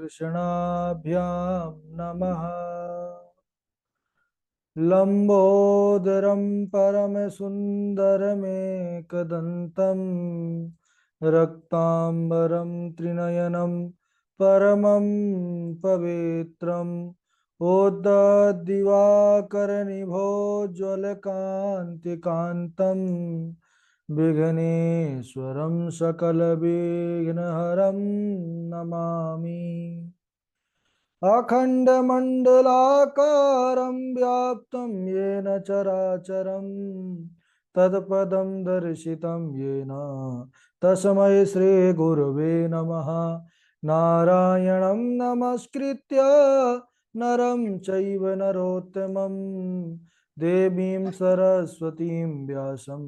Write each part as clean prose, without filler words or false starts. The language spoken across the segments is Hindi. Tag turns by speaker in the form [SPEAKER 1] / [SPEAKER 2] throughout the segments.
[SPEAKER 1] कृष्णाभ्यां नमः। लंबोदरं परमसुन्दरमेकदन्तं रक्ताम्बरं त्रिनयनं परमं पवित्रम् ओद्दिवाकरनिभोज्ज्वलकान्तिकान्तं विघ्नेश्वरं सकलविघ्नहरं नमामि। अखण्डमण्डलाकारं व्याप्तं येन चराचरं तत्पदं दर्शितं येन तस्मै श्रीगुरवे नमः। नारायणं नमस्कृत्य नरं चैव नरोत्तमं देवीं सरस्वतीं व्यासं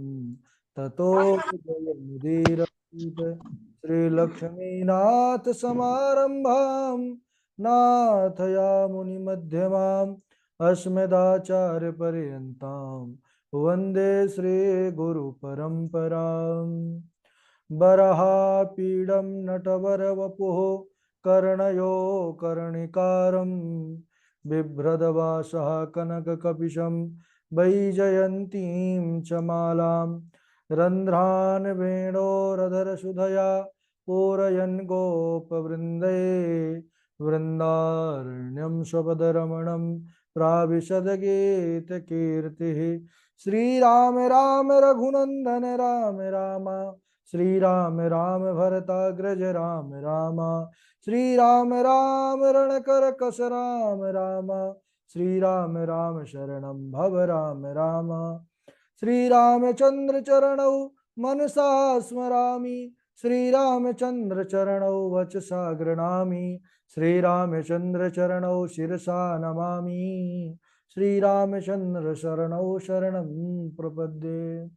[SPEAKER 1] ततो जयमुदीरयेत्। श्रीलक्ष्मीनाथसमारम्भां नाथयामुनिमध्यमाम् अस्मदाचार्यपर्यन्तां वन्दे श्रीगुरुपरम्पराम्। वराहपीडं नटवरवपुः कर्णयो कर्णिकारं बिभ्रदवासः कनककपिशं वैजयन्तीं च मालां रन्ध्रान् वेणोरधरसुधया पूरयन् गोपवृन्दे वृन्दारण्यं स्वपदरमणं प्राविशद्गीतकीर्तिः। श्रीराम राम रघुनन्दन राम राम श्रीराम राम भरताग्रज राम राम श्रीराम राम रणकरकस राम राम श्रीराम राम शरणं भव राम राम। श्रीरामचंद्र चरणौ मनसा स्मरामि श्रीरामचंद्र चरणौ वचसा गृह्णामि श्रीरामचंद्र चरणौ शिरसा नमामि श्रीरामचंद्र शरणौ शरणं प्रपद्ये।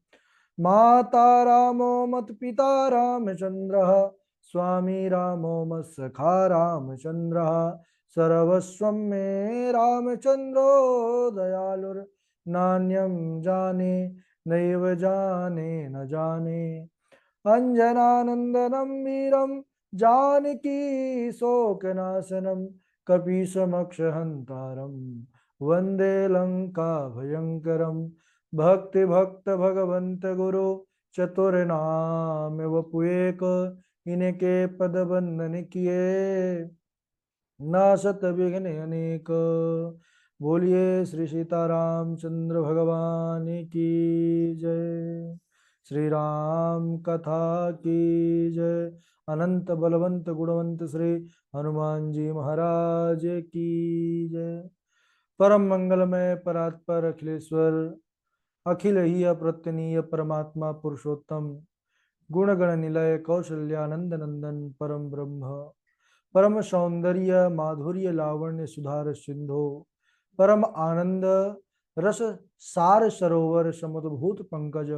[SPEAKER 1] माता रामो मत् पिता रामचंद्रः स्वामी रामो मत्सखा रामचंद्रः सर्वस्वं मे रामचंद्रो दयालुर् नान्यं जाने नैव जाने न जाने। अंजनानंदनं वीरं जानकी शोकनाशनं कपीशमक्षहन्तारं वन्दे लंका भयंकरं। भक्ति भक्त भगवंत गुरु चतुर्नाम वपुएक इनके पद बंदन किए नासत विघ्न अनेक। बोलिए श्री सीतारामचंद्र भगवान की जय। श्री राम कथा की जय। अनंत बलवंत गुणवंत श्री हनुमान जी महाराज की जय। परम मंगलमय परात्पर अखिलेश्वर अखिल ही अप्रत्यनीय परमात्मा पुरुषोत्तम गुणगण निलय कौशल्यानंद नंदन परम ब्रह्म परम सौंदर्य माधुर्य लावण्य सुधार सिंधु परम आनंद रस सार सरोवर समुद्भूत पंकज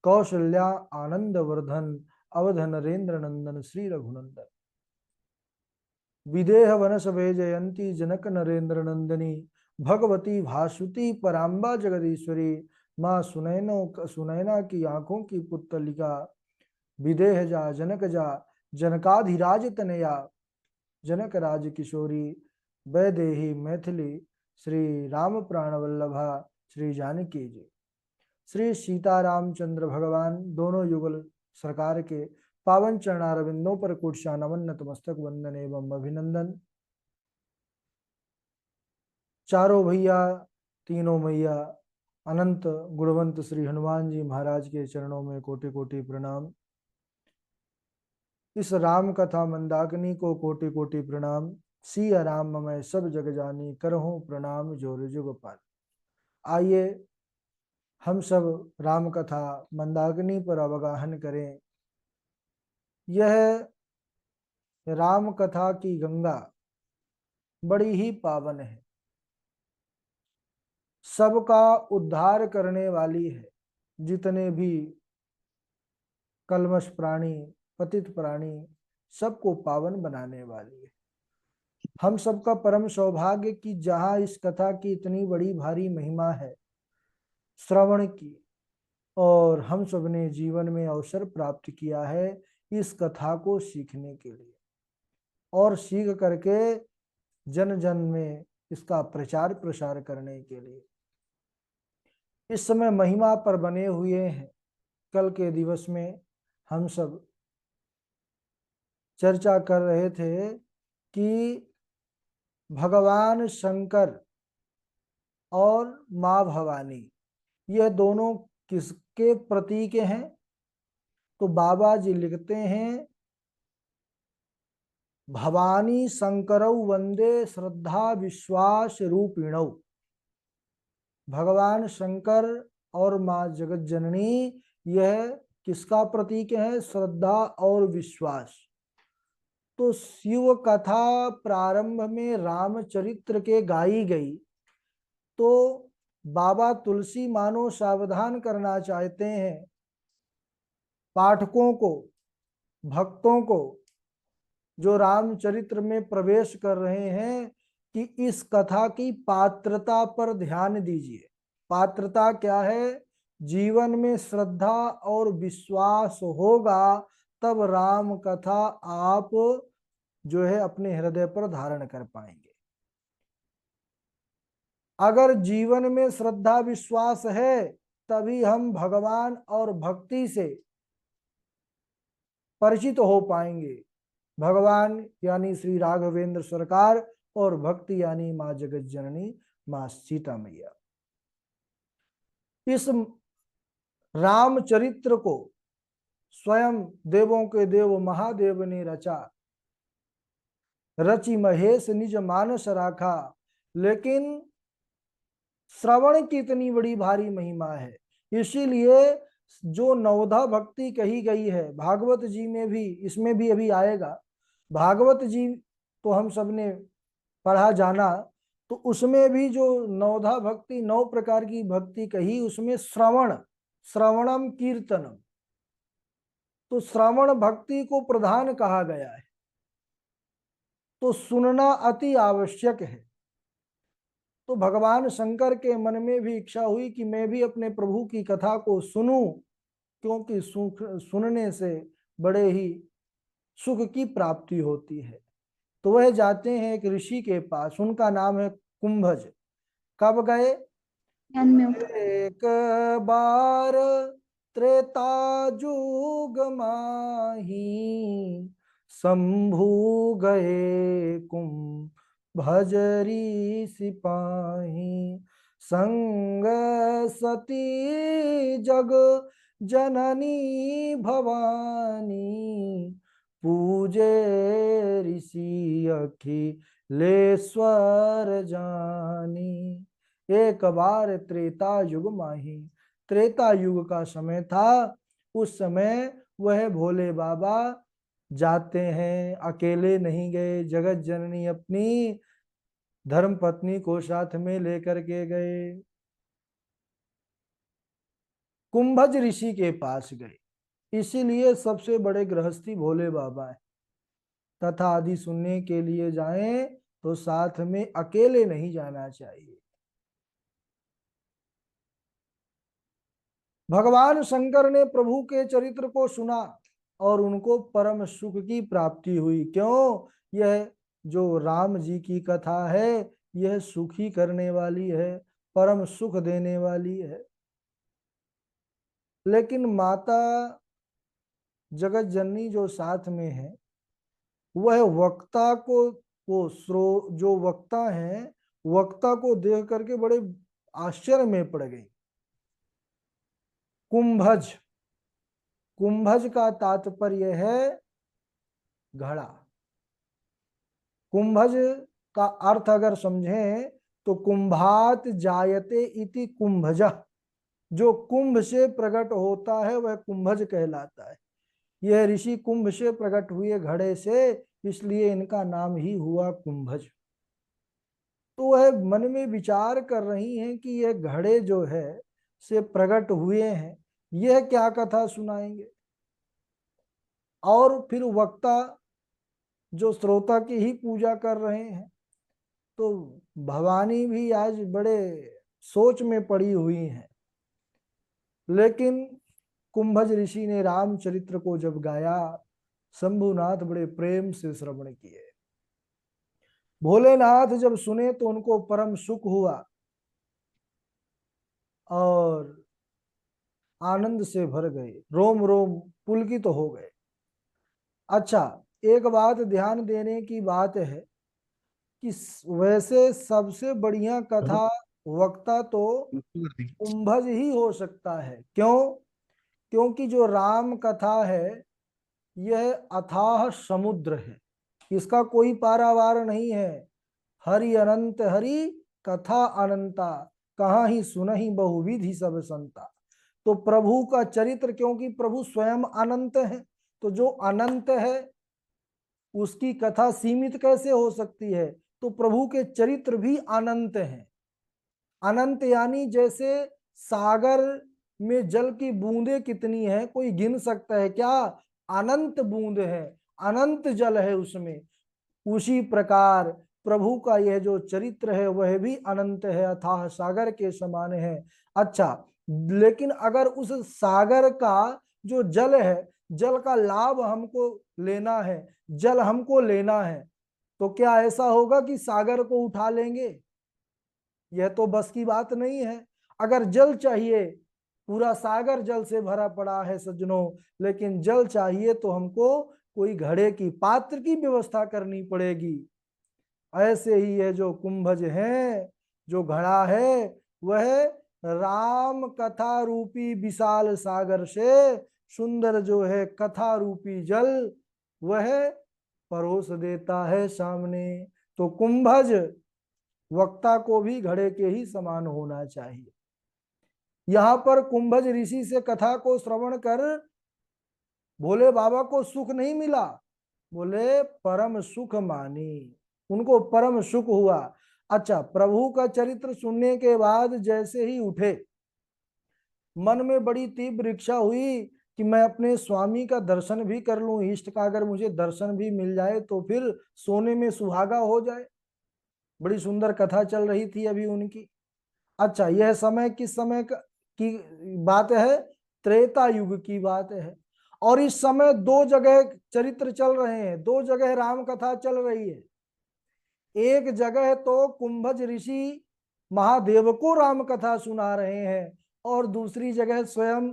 [SPEAKER 1] कौशल्या आनंद वर्धन अवध नरेंद्र नंदन श्री रघुनंदन विदेह वनस जयंती जनक नरेंद्र नंदनी भगवती भासुती पराम्बा जगदीश्वरी माँ सुनैना की आंखों की पुतलिका विदेह जा जनक जा जनकाधिराज तनया जनक राज किशोरी वैदेही मैथिली श्री राम प्राण वल्लभा श्री जानकी जी। श्री सीतारामचंद्र भगवान दोनों युगल सरकार के पावन चरणारविंदों पर कुर्शा नमन नतमस्तक वंदन एवं अभिनंदन। चारों भैया तीनों मैया अनंत गुणवंत श्री हनुमान जी महाराज के चरणों में कोटि कोटि प्रणाम। इस राम कथा मंदाकिनी को कोटि कोटि प्रणाम। सिया राम मैं सब जग जानी करहूं प्रणाम जोर जुग पाल। आइए हम सब राम कथा मंदाकिनी पर अवगाहन करें। यह राम कथा की गंगा बड़ी ही पावन है, सबका उद्धार करने वाली है। जितने भी कलमश प्राणी पतित प्राणी सबको पावन बनाने वाली है। हम सबका परम सौभाग्य कि जहां इस कथा की इतनी बड़ी भारी महिमा है श्रवण की, और हम सब ने जीवन में अवसर प्राप्त किया है इस कथा को सीखने के लिए। और सीख करके जन जन में इसका प्रचार प्रसार करने के लिए इस समय महिमा पर बने हुए हैं। कल के दिवस में हम सब चर्चा कर रहे थे कि भगवान शंकर और माँ भवानी यह दोनों किसके प्रतीक हैं। तो बाबा जी लिखते हैं, भवानी शंकरौ वंदे श्रद्धा विश्वास रूपिणौ। भगवान शंकर और माँ जगत जननी यह किसका प्रतीक है? श्रद्धा और विश्वास। तो शिव कथा प्रारंभ में रामचरित्र के गाई गई, तो बाबा तुलसी मानो सावधान करना चाहते हैं पाठकों को, भक्तों को, जो रामचरित्र में प्रवेश कर रहे हैं, कि इस कथा की पात्रता पर ध्यान दीजिए। पात्रता क्या है? जीवन में श्रद्धा और विश्वास होगा तब राम कथा आप जो है अपने हृदय पर धारण कर पाएंगे। अगर जीवन में श्रद्धा विश्वास है तभी हम भगवान और भक्ति से परिचित हो पाएंगे। भगवान यानी श्री राघवेंद्र सरकार और भक्ति यानी माँ जगत जननी माँ सीता मैया। इस रामचरित्र को स्वयं देवों के देव महादेव ने रचा, रचि महेश निज मानस राखा। लेकिन श्रवण की इतनी बड़ी भारी महिमा है, इसीलिए जो नवधा भक्ति कही गई है भागवत जी में भी, इसमें भी अभी आएगा। भागवत जी तो हम सबने पढ़ा जाना, तो उसमें भी जो नवधा भक्ति 9 प्रकार की भक्ति कही, उसमें श्रवण, श्रवणम कीर्तनम, तो श्रवण भक्ति को प्रधान कहा गया है। तो सुनना अति आवश्यक है। तो भगवान शंकर के मन में भी इच्छा हुई कि मैं भी अपने प्रभु की कथा को सुनूं, क्योंकि सुनने से बड़े ही सुख की प्राप्ति होती है। तो वह जाते हैं एक ऋषि के पास, उनका नाम है कुंभज। कब गए? एक बार त्रेता जुग माही, शंभु गए कुंभज सिपाही। संग सती जग जननी भवानी, पूजे ऋषि अखिलेश्वर जानी। एक बार त्रेता युग माही, त्रेता युग का समय था। उस समय वह भोले बाबा जाते हैं, अकेले नहीं गए, जगत जननी अपनी धर्म पत्नी को साथ में लेकर के गए। कुंभज ऋषि के पास गए, इसीलिए सबसे बड़े गृहस्थी भोले बाबा है। कथा आदि सुनने के लिए जाएं तो साथ में अकेले नहीं जाना चाहिए। भगवान शंकर ने प्रभु के चरित्र को सुना और उनको परम सुख की प्राप्ति हुई। क्यों? यह जो राम जी की कथा है यह सुखी करने वाली है, परम सुख देने वाली है। लेकिन माता जगत जननी जो साथ में है, वह वक्ता को, वो जो वक्ता है, वक्ता को देख करके बड़े आश्चर्य में पड़ गई। कुंभज, कुंभज का तात्पर्य है घड़ा। कुंभज का अर्थ अगर समझें तो कुंभात जायते इति कुंभजः, जो कुंभ से प्रकट होता है वह कुंभज कहलाता है। यह ऋषि कुंभ से प्रकट हुए घड़े से, इसलिए इनका नाम ही हुआ कुंभज। तो वह मन में विचार कर रही हैं कि यह घड़े जो है से प्रकट हुए हैं, यह क्या कथा सुनाएंगे। और फिर वक्ता जो श्रोता की ही पूजा कर रहे हैं, तो भवानी भी आज बड़े सोच में पड़ी हुई हैं। लेकिन कुंभज ऋषि ने रामचरित्र को जब गाया, शंभुनाथ बड़े प्रेम से श्रवण किए। भोलेनाथ जब सुने तो उनको परम सुख हुआ और आनंद से भर गए, रोम रोम पुलकित हो गए। अच्छा, एक बात ध्यान देने की बात है कि वैसे सबसे बढ़िया कथा वक्ता तो कुंभज ही हो सकता है। क्यों? क्योंकि जो राम कथा है यह अथाह समुद्र है, इसका कोई पारावार नहीं है। हरि अनंत हरि कथा अनंता, कहाँ ही सुनहि बहुविधि सब संता। तो प्रभु का चरित्र, क्योंकि प्रभु स्वयं अनंत है, तो जो अनंत है उसकी कथा सीमित कैसे हो सकती है? तो प्रभु के चरित्र भी अनंत हैं। अनंत यानी जैसे सागर में जल की बूंदें कितनी है, कोई गिन सकता है क्या? अनंत बूंद है, अनंत जल है उसमें। उसी प्रकार प्रभु का यह जो चरित्र है वह भी अनंत है, अथाह सागर के समान है। अच्छा, लेकिन अगर उस सागर का जो जल है, जल का लाभ हमको लेना है, जल हमको लेना है, तो क्या ऐसा होगा कि सागर को उठा लेंगे? यह तो बस की बात नहीं है। अगर जल चाहिए, पूरा सागर जल से भरा पड़ा है सज्जनों, लेकिन जल चाहिए तो हमको कोई घड़े की, पात्र की व्यवस्था करनी पड़ेगी। ऐसे ही है जो कुंभज है, जो घड़ा है, वह राम कथा रूपी विशाल सागर से सुंदर जो है कथा रूपी जल वह परोस देता है सामने। तो कुंभज वक्ता को भी घड़े के ही समान होना चाहिए। यहां पर कुंभज ऋषि से कथा को श्रवण कर भोले बाबा को सुख नहीं मिला, बोले परम सुख मानी, उनको परम सुख हुआ। अच्छा, प्रभु का चरित्र सुनने के बाद जैसे ही उठे, मन में बड़ी तीव्र इच्छा हुई कि मैं अपने स्वामी का दर्शन भी कर लूं, इष्ट का अगर मुझे दर्शन भी मिल जाए तो फिर सोने में सुहागा हो जाए। बड़ी सुंदर कथा चल रही थी अभी उनकी। अच्छा, यह समय किस समय की बात है? त्रेता युग की बात है। और इस समय दो जगह चरित्र चल रहे हैं, दो जगह राम कथा चल रही है। एक जगह तो कुंभज ऋषि महादेव को राम कथा सुना रहे हैं, और दूसरी जगह स्वयं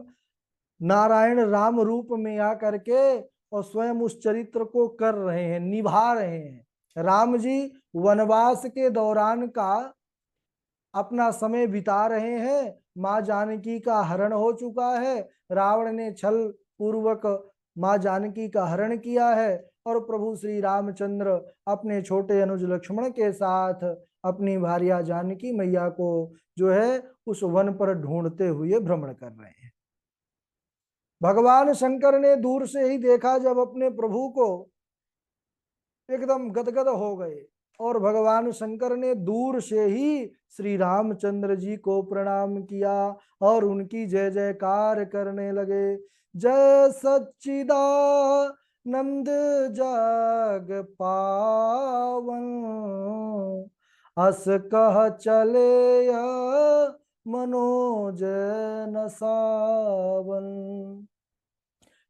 [SPEAKER 1] नारायण राम रूप में आकर के और स्वयं उस चरित्र को कर रहे हैं, निभा रहे हैं। राम जी वनवास के दौरान का अपना समय बिता रहे हैं, माँ जानकी का हरण हो चुका है, रावण ने छल पूर्वक माँ जानकी का हरण किया है, और प्रभु श्री रामचंद्र अपने छोटे अनुज लक्ष्मण के साथ अपनी भार्या जानकी मैया को जो है उस वन पर ढूंढते हुए भ्रमण कर रहे हैं। भगवान शंकर ने दूर से ही देखा, जब अपने प्रभु को एकदम गदगद हो गए, और भगवान शंकर ने दूर से ही श्री रामचंद्र जी को प्रणाम किया और उनकी जय जयकार करने लगे। जय सच्चिदानंद जग पावन, अस कह चले मनोज न सावन।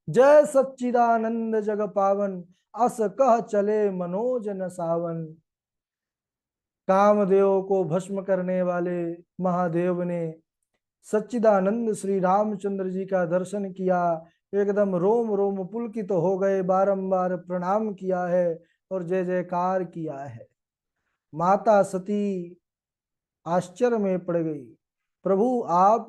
[SPEAKER 1] जय सच्चिदानंद जग पावन, अस कह चले मनोज न सावन। कामदेव को भस्म करने वाले महादेव ने सच्चिदानंद श्री रामचंद्र जी का दर्शन किया, एकदम रोम रोम पुलकित तो हो गए, बारंबार प्रणाम किया है और जय जयकार किया है। माता सती आश्चर्य में पड़ गई, प्रभु आप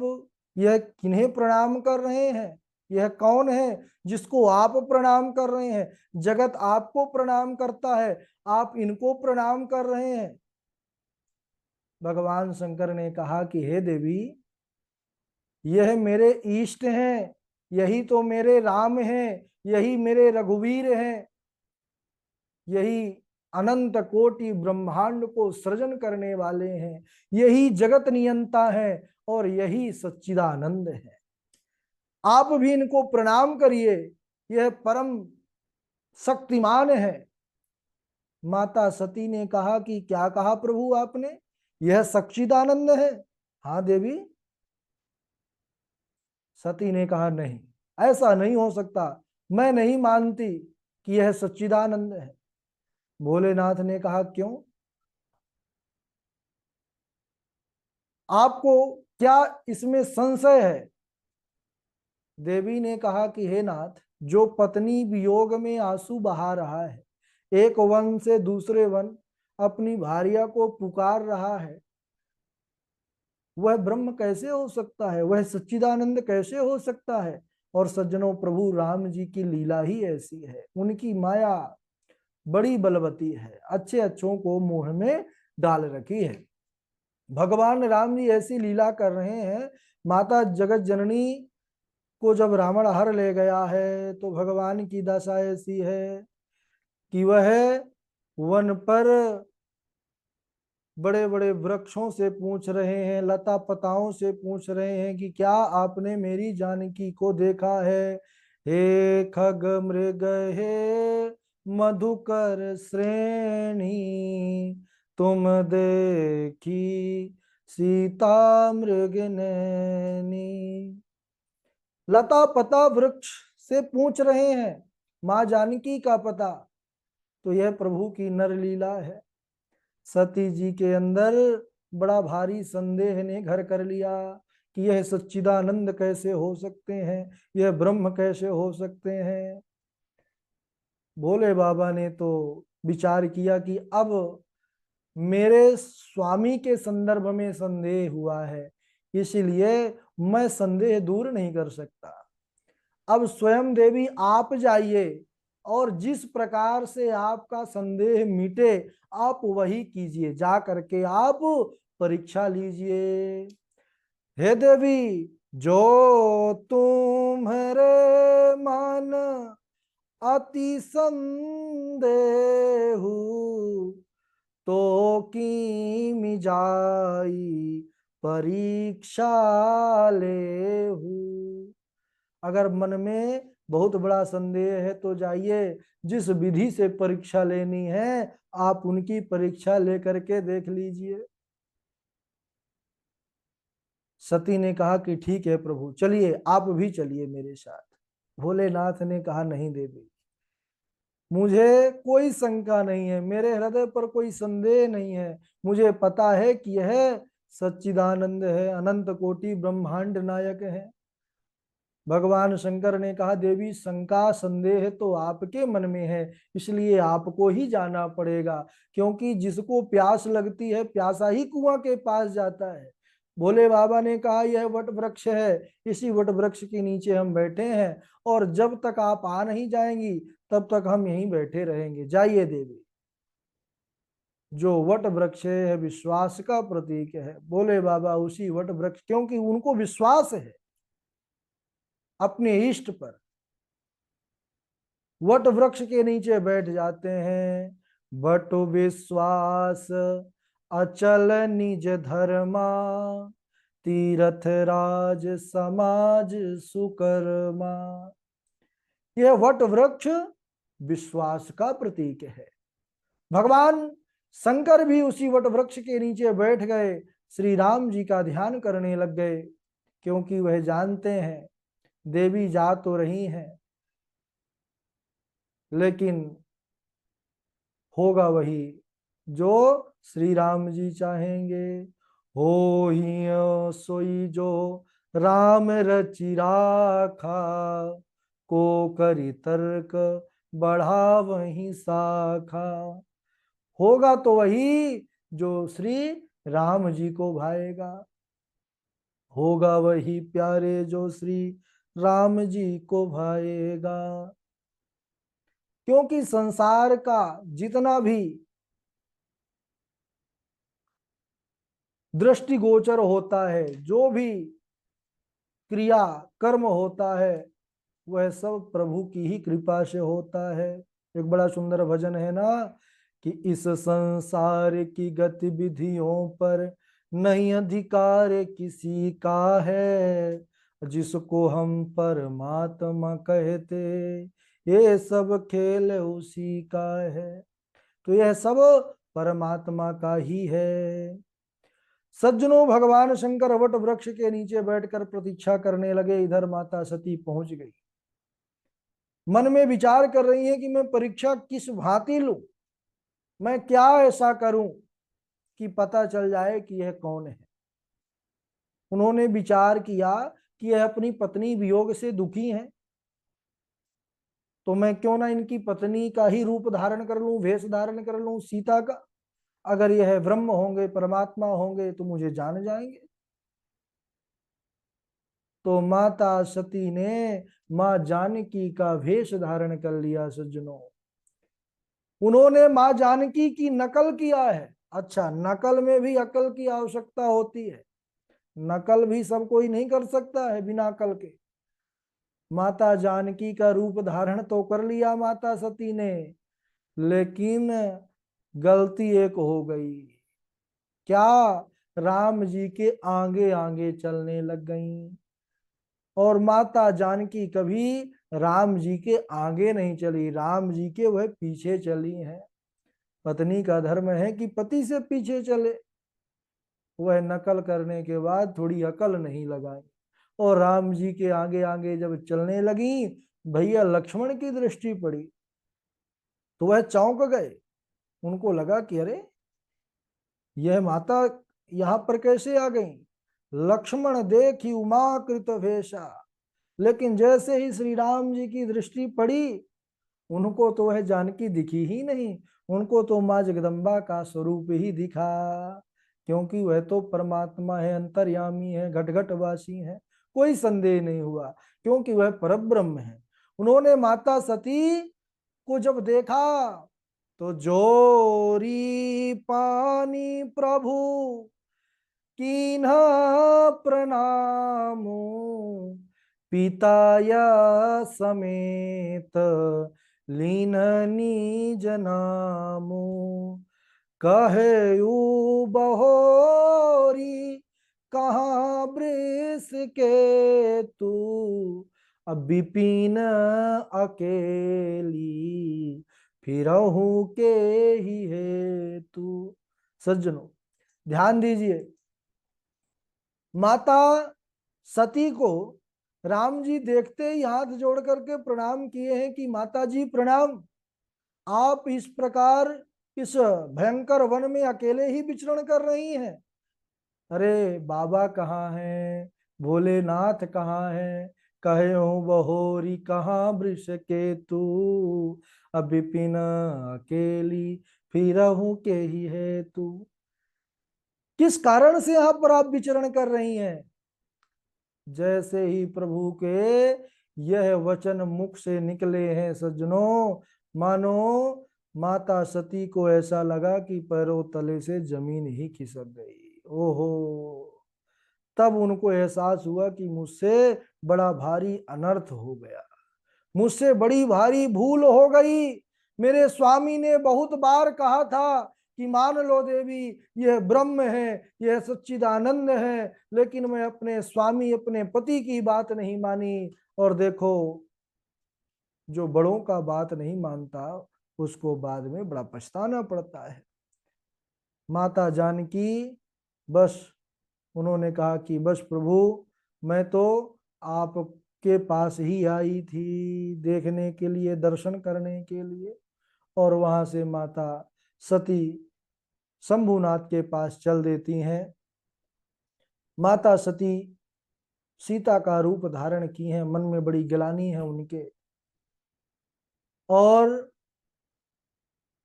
[SPEAKER 1] यह किन्हें प्रणाम कर रहे हैं? यह कौन है जिसको आप प्रणाम कर रहे हैं? जगत आपको प्रणाम करता है, आप इनको प्रणाम कर रहे हैं। भगवान शंकर ने कहा कि हे देवी, यह मेरे इष्ट हैं, यही तो मेरे राम हैं, यही मेरे रघुवीर हैं, यही अनंत कोटि ब्रह्मांड को सृजन करने वाले हैं, यही जगत नियंता है और यही सच्चिदानंद है। आप भी इनको प्रणाम करिए, यह परम शक्तिमान है। माता सती ने कहा कि क्या कहा प्रभु आपने? यह सच्चिदानंद है? हाँ देवी। सती ने कहा नहीं, ऐसा नहीं हो सकता, मैं नहीं मानती कि यह सच्चिदानंद है। भोलेनाथ ने कहा क्यों? आपको क्या इसमें संशय है? देवी ने कहा कि हे नाथ, जो पत्नी वियोग में आंसू बहा रहा है, एक वन से दूसरे वन अपनी भार्या को पुकार रहा है, वह ब्रह्म कैसे हो सकता है? वह सच्चिदानंद कैसे हो सकता है? और सज्जनों, प्रभु राम जी की लीला ही ऐसी है, उनकी माया बड़ी बलवती है, अच्छे अच्छों को मोह में डाल रखी है। भगवान राम जी ऐसी लीला कर रहे हैं। माता जगत जननी को जब रावण हर ले गया है, तो भगवान की दशा ऐसी है कि वह वन पर बड़े बड़े वृक्षों से पूछ रहे हैं, लता पताओं से पूछ रहे हैं कि क्या आपने मेरी जानकी को देखा है? हे खग मृग, हे मधुकर श्रेणी, तुम देखी सीता मृग नैनी। लता पता वृक्ष से पूछ रहे हैं मां जानकी का पता। तो यह प्रभु की नर लीला है। सती जी के अंदर बड़ा भारी संदेह ने घर कर लिया कि यह सच्चिदानंद कैसे हो सकते हैं, यह ब्रह्म कैसे हो सकते हैं। भोले बाबा ने तो विचार किया कि अब मेरे स्वामी के संदर्भ में संदेह हुआ है, इसलिए मैं संदेह दूर नहीं कर सकता। अब स्वयं देवी आप जाइए और जिस प्रकार से आपका संदेह मिटे आप वही कीजिए, जा करके आप परीक्षा लीजिए। हे देवी, जो तुम्हारे मन अति संदेहु, तो की मिजाई परीक्षा लेहु। अगर मन में बहुत बड़ा संदेह है तो जाइए, जिस विधि से परीक्षा लेनी है आप उनकी परीक्षा लेकर के देख लीजिए। सती ने कहा कि ठीक है प्रभु, चलिए आप भी चलिए मेरे साथ। भोलेनाथ ने कहा नहीं देवी, मुझे कोई शंका नहीं है, मेरे हृदय पर कोई संदेह नहीं है। मुझे पता है कि यह सच्चिदानंद है, अनंत कोटि ब्रह्मांड नायक है। भगवान शंकर ने कहा देवी, शंका संदेह तो आपके मन में है, इसलिए आपको ही जाना पड़ेगा, क्योंकि जिसको प्यास लगती है प्यासा ही कुआं के पास जाता है। भोले बाबा ने कहा यह वट वृक्ष है, इसी वट वृक्ष के नीचे हम बैठे हैं, और जब तक आप आ नहीं जाएंगी तब तक हम यहीं बैठे रहेंगे। जाइए देवी। जो वट वृक्ष है विश्वास का प्रतीक है। भोले बाबा उसी वट वृक्ष, क्योंकि उनको विश्वास है अपने इष्ट पर, वट वृक्ष के नीचे बैठ जाते हैं। बट विश्वास अचल निज धर्मा, तीरथ राज समाज सुकर्मा। यह वट वृक्ष विश्वास का प्रतीक है। भगवान शंकर भी उसी वट वृक्ष के नीचे बैठ गए, श्री राम जी का ध्यान करने लग गए, क्योंकि वह जानते हैं देवी जा तो रही हैं, लेकिन होगा वही जो श्री राम जी चाहेंगे। हो ही सोई जो राम रचि राखा, को करी तर्क बढ़ा वही शाखा। होगा तो वही जो श्री राम जी को भाएगा, होगा वही प्यारे जो श्री राम जी को भाएगा। क्योंकि संसार का जितना भी दृष्टिगोचर होता है, जो भी क्रिया कर्म होता है, वह सब प्रभु की ही कृपा से होता है। एक बड़ा सुंदर भजन है ना कि इस संसार की गतिविधियों पर नहीं अधिकार किसी का है, जिसको हम परमात्मा कहते ये सब खेल उसी का है। तो यह सब परमात्मा का ही है। सज्जनों, भगवान शंकर वट वृक्ष के नीचे बैठकर प्रतीक्षा करने लगे। इधर माता सती पहुंच गई, मन में विचार कर रही है कि मैं परीक्षा किस भांति लूं, मैं क्या ऐसा करूं कि पता चल जाए कि यह कौन है। उन्होंने विचार किया कि यह अपनी पत्नी वियोग से दुखी हैं, तो मैं क्यों ना इनकी पत्नी का ही रूप धारण कर लूं, वेश धारण कर लूं सीता का। अगर यह ब्रह्म होंगे, परमात्मा होंगे तो मुझे जान जाएंगे। तो माता सती ने मां जानकी का वेश धारण कर लिया सज्जनों। उन्होंने मां जानकी की नकल किया है। अच्छा, नकल में भी अकल की आवश्यकता होती है, नकल भी सब कोई नहीं कर सकता है बिना अकल के। माता जानकी का रूप धारण तो कर लिया माता सती ने, लेकिन गलती एक हो गई। क्या? राम जी के आगे आगे चलने लग गई। और माता जानकी कभी राम जी के आगे नहीं चली, राम जी के वह पीछे चली हैं। पत्नी का धर्म है कि पति से पीछे चले। वह नकल करने के बाद थोड़ी अकल नहीं लगाई और राम जी के आगे आगे जब चलने लगी, भैया लक्ष्मण की दृष्टि पड़ी तो वह चौंक गए। उनको लगा कि अरे, यह माता यहाँ पर कैसे आ गई। लक्ष्मण देखी उमा कृत भेषा, लेकिन जैसे ही श्री राम जी की दृष्टि पड़ी, उनको तो वह जानकी दिखी ही नहीं, उनको तो माँ जगदम्बा का स्वरूप ही दिखा। क्योंकि वह तो परमात्मा है, अंतर्यामी है, घट घट वासी है, कोई संदेह नहीं हुआ, क्योंकि वह परब्रह्म है। उन्होंने माता सती को जब देखा तो जोरी पानी प्रभु कीन्हा प्रणामो, पिताया समेत लीननी जनामो, कहे बहोरी कहाँ वृष के तू, अब विपिन अकेली फिरहूं के ही है तू। सज्जनों, ध्यान दीजिए, माता सती को राम जी देखते ही हाथ जोड़ करके प्रणाम किए हैं कि माता जी प्रणाम, आप इस प्रकार इस भयंकर वन में अकेले ही विचरण कर रही हैं। अरे बाबा कहाँ हैं, भोलेनाथ कहाँ हैं, कहे हो बहोरी कहाँ वृष के तू, अब विपिन अकेली फिरहूं के ही है तू। किस कारण से यहाँ पर आप विचरण कर रही हैं। जैसे ही प्रभु के यह वचन मुख से निकले हैं सज्जनों, मानो माता सती को ऐसा लगा कि पैरों तले से जमीन ही खिसक गई। ओहो, तब उनको एहसास हुआ कि मुझसे बड़ा भारी अनर्थ हो गया, मुझसे बड़ी भारी भूल हो गई। मेरे स्वामी ने बहुत बार कहा था कि मान लो देवी, यह ब्रह्म है, यह सच्चिदानंद है, लेकिन मैं अपने स्वामी अपने पति की बात नहीं मानी। और देखो, जो बड़ों का बात नहीं मानता उसको बाद में बड़ा पछताना पड़ता है। माता जानकी बस, उन्होंने कहा कि बस प्रभु, मैं तो आपके पास ही आई थी देखने के लिए, दर्शन करने के लिए। और वहां से माता सती शंभुनाथ के पास चल देती हैं। माता सती सीता का रूप धारण की हैं, मन में बड़ी ग्लानि है उनके, और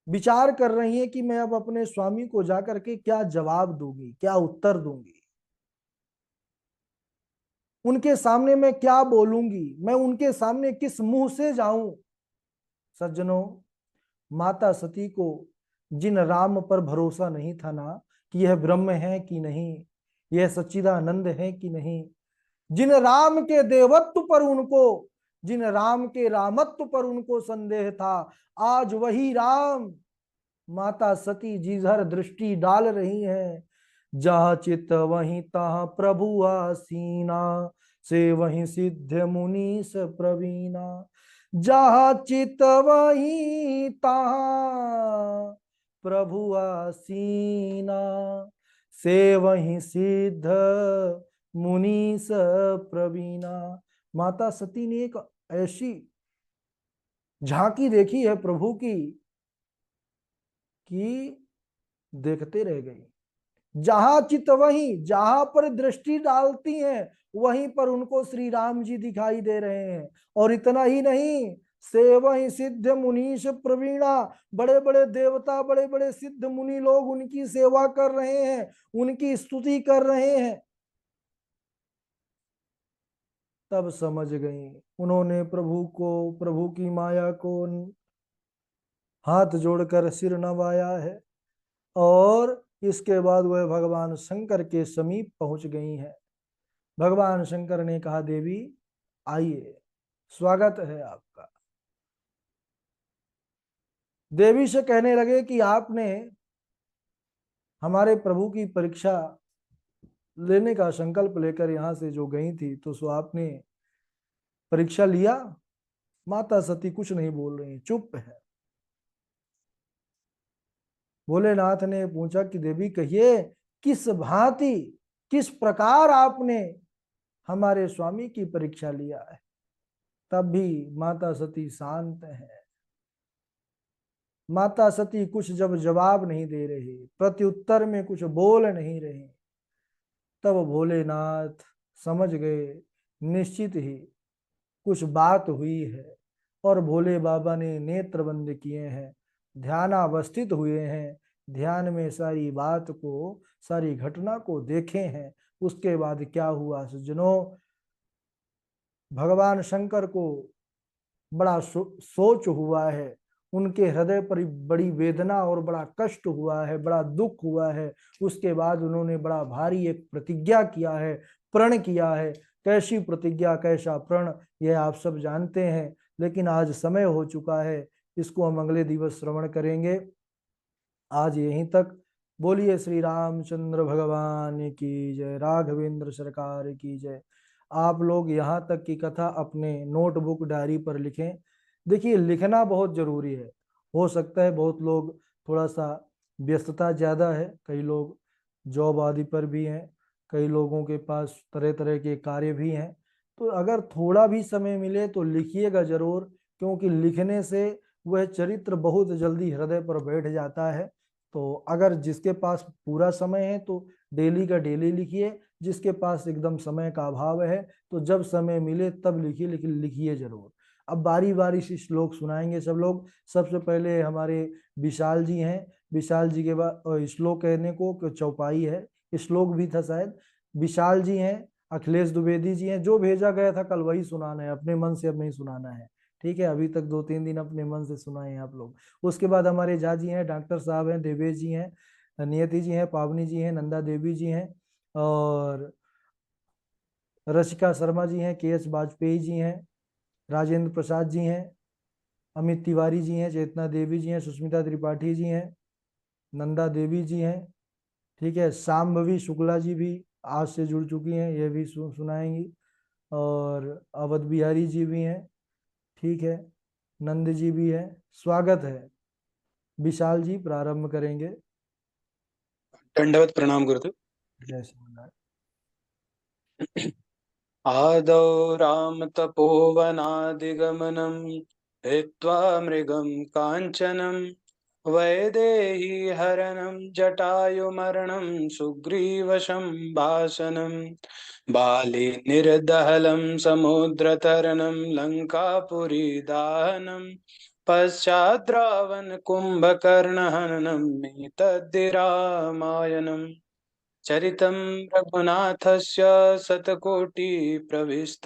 [SPEAKER 1] विचार कर रही हैं कि मैं अब अपने स्वामी को जाकर के क्या जवाब दूंगी, क्या उत्तर दूंगी, उनके सामने मैं क्या बोलूंगी, मैं उनके सामने किस मुंह से जाऊं। सज्जनों, माता सती को जिन राम पर भरोसा नहीं था ना, कि यह ब्रह्म है कि नहीं, यह सच्चिदानंद है कि नहीं, जिन राम के देवत्व पर उनको, जिन राम के रामत्व पर उनको संदेह था, आज वही राम माता सती जिधर दृष्टि डाल रही हैं, जहां चित वहीं तहां प्रभु आसीना, से वहीं सिद्ध मुनीस प्रवीणा। जहां चित वहीं तहां प्रभु आसीना, से वहीं सिद्ध मुनीस प्रवीणा। माता सती ने एक ऐसी झांकी देखी है प्रभु की कि देखते रह गई। जहां चित वहीं, जहां पर दृष्टि डालती हैं वहीं पर उनको श्री राम जी दिखाई दे रहे हैं। और इतना ही नहीं, सेवहि सिद्ध मुनीश प्रवीणा, बड़े बड़े देवता, बड़े बड़े सिद्ध मुनि लोग उनकी सेवा कर रहे हैं, उनकी स्तुति कर रहे हैं। तब समझ गई, उन्होंने प्रभु को, प्रभु की माया को हाथ जोड़कर सिर नवाया है, और इसके बाद वह भगवान शंकर के समीप पहुंच गई हैं। भगवान शंकर ने कहा, देवी आइए, स्वागत है आपका। देवी से कहने लगे कि आपने हमारे प्रभु की परीक्षा लेने का संकल्प लेकर यहां से जो गई थी, तो सो आपने परीक्षा लिया? माता सती कुछ नहीं बोल रही, चुप है। भोलेनाथ ने पूछा कि देवी कहिए, किस भांति, किस प्रकार आपने हमारे स्वामी की परीक्षा लिया है? तब भी माता सती शांत है। माता सती कुछ जब जवाब नहीं दे रही, प्रत्युत्तर में कुछ बोल नहीं रही, तब भोलेनाथ समझ गए निश्चित ही कुछ बात हुई है। और भोले बाबा ने नेत्र बंद किए हैं, ध्यानावस्थित हुए हैं, ध्यान में सारी बात को, सारी घटना को देखे हैं। उसके बाद क्या हुआ सज्जनों, भगवान शंकर को बड़ा सोच हुआ है, उनके हृदय पर बड़ी वेदना और बड़ा कष्ट हुआ है, बड़ा दुख हुआ है। उसके बाद उन्होंने बड़ा भारी एक प्रतिज्ञा किया है, प्रण किया है। कैसी प्रतिज्ञा, कैसा प्रण, यह आप सब जानते हैं, लेकिन आज समय हो चुका है, इसको हम अगले दिवस श्रवण करेंगे। आज यहीं तक। बोलिए श्री रामचंद्र भगवान की जय, राघवेंद्र सरकार की जय। आप लोग यहाँ तक की कथा अपने नोटबुक डायरी पर लिखें। देखिए, लिखना बहुत जरूरी है। हो सकता है बहुत लोग, थोड़ा सा व्यस्तता ज़्यादा है, कई लोग जॉब आदि पर भी हैं, कई लोगों के पास तरह तरह के कार्य भी हैं। तो अगर थोड़ा भी समय मिले तो लिखिएगा जरूर, क्योंकि लिखने से वह चरित्र बहुत जल्दी हृदय पर बैठ जाता है। तो अगर जिसके पास पूरा समय है तो डेली का डेली लिखिए, जिसके पास एकदम समय का अभाव है तो जब समय मिले तब लिखिए, लेकिन लिखिए जरूर। अब बारी बारी से श्लोक सुनाएंगे सब लोग। सबसे पहले हमारे विशाल जी हैं, विशाल जी के बाद श्लोक कहने को चौपाई है, श्लोक भी था शायद। विशाल जी हैं, अखिलेश द्विवेदी जी हैं, जो भेजा गया था कल वही सुनाना है, अपने मन से अब नहीं सुनाना है। ठीक है, अभी तक 2-3 दिन अपने मन से सुनाए हैं आप लोग। उसके बाद हमारे झा जी हैं, डॉक्टर साहब हैं, देवेश जी हैं, नियति जी हैं, पावनी जी हैं, नंदा देवी जी हैं, और रशिका शर्मा जी हैं, के एस वाजपेयी जी हैं, राजेंद्र प्रसाद जी हैं, अमित तिवारी जी हैं, चेतना देवी जी हैं, सुष्मिता त्रिपाठी जी हैं, नंदा देवी जी हैं। ठीक है, शाम्भवी शुक्ला जी भी आज से जुड़ चुकी हैं, ये भी सुनाएंगी। और अवध बिहारी जी भी हैं। ठीक है, नंद जी भी हैं। स्वागत है। विशाल जी प्रारंभ करेंगे।
[SPEAKER 2] दंडवत प्रणाम गुरुदेव।
[SPEAKER 1] जय श्रीनारायण।
[SPEAKER 2] आदौ राम तपोवनादिगमनं हित्वा मृगं काञ्चनं वैदेही हरणं जटायुमरणं सुग्रीवसम्भाषणं बाली निर्दहलं समुद्रतरणं लङ्कापुरीदाहनं पश्चाद् रावणकुम्भकर्णहननं एतद्धि रामायणम् चरितं रघुनाथस्य शतकोटिप्रविष्ट